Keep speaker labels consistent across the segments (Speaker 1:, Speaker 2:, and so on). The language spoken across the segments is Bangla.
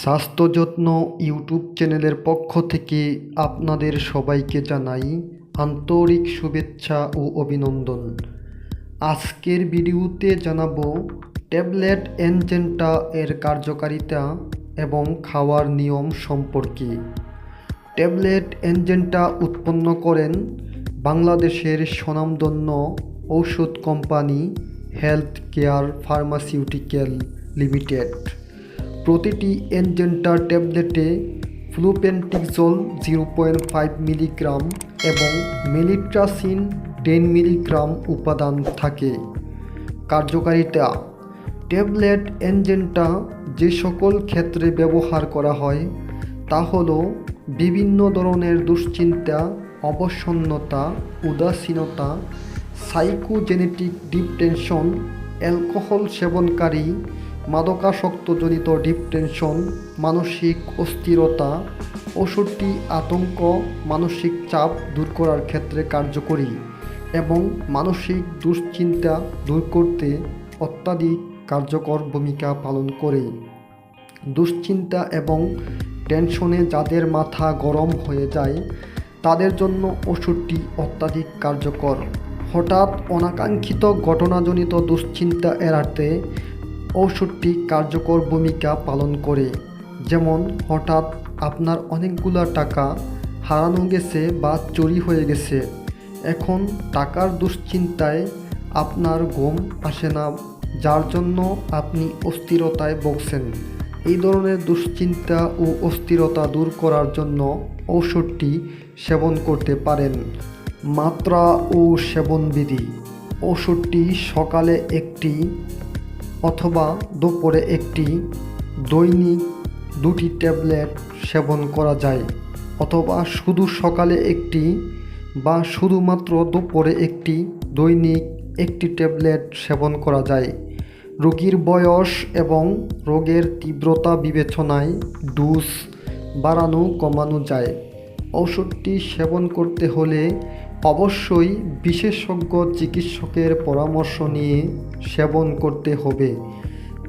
Speaker 1: স্বাস্থ্য যত্ন ইউটিউব চ্যানেলের পক্ষ থেকে আপনাদের সবাইকে জানাই আন্তরিক শুভেচ্ছা ও অভিনন্দন। আজকের ভিডিওতে জানাবো ট্যাবলেট এনজেন্টা এর কার্যকারিতা এবং খাওয়ার নিয়ম সম্পর্কে। ট্যাবলেট এনজেন্টা উৎপন্ন করেন বাংলাদেশের স্বনামধন্য ঔষধ company health care pharmaceutical limited. প্রতিটি এনজেন্টা ট্যাবলেটে ফ্লুপেন্টিকজল 0.5 মিলিগ্রাম এবং মেলিট্রাসিন 10 মিলিগ্রাম উপাদান থাকে। কার্যকারিতা: ট্যাবলেট এনজেন্টা যে সকল ক্ষেত্রে ব্যবহার করা হয় তা হল বিভিন্ন ধরনের দুশ্চিন্তা, অবসন্নতা, উদাসীনতা, সাইকোজেনেটিক ডিপ্রেশন, অ্যালকোহল সেবনকারী, মাদকাসক্তজনিত ডিপ্রেশন, মানসিক অস্থিরতা। ওষুধটি আতঙ্ক, মানসিক চাপ দূর করার ক্ষেত্রে কার্যকরী এবং মানসিক দুশ্চিন্তা দূর করতে অত্যাধিক কার্যকর ভূমিকা পালন করে। দুশ্চিন্তা এবং টেনশনে যাদের মাথা গরম হয়ে যায় তাদের জন্য ওষুধটি অত্যাধিক কার্যকর। হঠাৎ অনাকাঙ্ক্ষিত ঘটনাজনিত দুশ্চিন্তা এড়াতে ওষুধটি কার্যকর ভূমিকা পালন করে। যেমন হঠাৎ আপনার অনেকগুলো টাকা হারানো গেছে বা চুরি হয়ে গেছে, এখন টাকার দুশ্চিন্তায় আপনার ঘুম আসে না, যার জন্য আপনি অস্থিরতায় ভুগছেন। এই ধরনের দুশ্চিন্তা ও অস্থিরতা দূর করার জন্য ঔষধটি সেবন করতে পারেন। মাত্রা ও সেবনবিধি: ওষুধটি সকালে একটি অথবা দুপুরে একটি দৈনিক 2টি ট্যাবলেট সেবন করা যায়, অথবা শুধু সকালে একটি বা শুধুমাত্র দুপুরে একটি দৈনিক 1টি ট্যাবলেট সেবন করা যায়। রোগীর বয়স এবং রোগের তীব্রতা বিবেচনায় ডোজ বাড়ানো কমানো যায়। ওষুধটি সেবন করতে হলে অবশ্যই বিশেষজ্ঞ চিকিৎসকের পরামর্শ নিয়ে সেবন করতে হবে।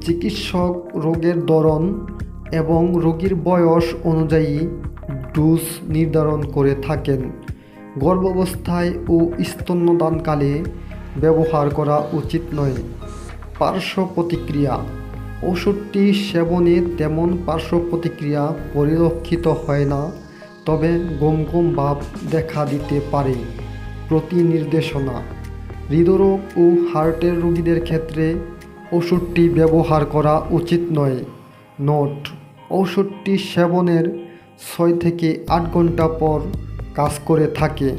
Speaker 1: চিকিৎসক রোগের ধরন এবং রোগীর বয়স অনুযায়ী ডোজ নির্ধারণ করে থাকেন। গর্ভাবস্থায় ও স্তন্যদানকালে ব্যবহার করা উচিত নয়। পার্শ্ব প্রতিক্রিয়া: ওষুধটি সেবনে তেমন পার্শ্ব প্রতিক্রিয়া পরিলক্ষিত হয় না, তবে ঘুম ভাব দেখা দিতে পারে। প্রতি নির্দেশনা: হৃদরোগ ও হার্টের রোগীদের ক্ষেত্রে ওষুধটি ব্যবহার করা উচিত নয়। নোট: ওষুধটি সেবনের 6 থেকে 8 ঘন্টা পর কাজ করে থাকে।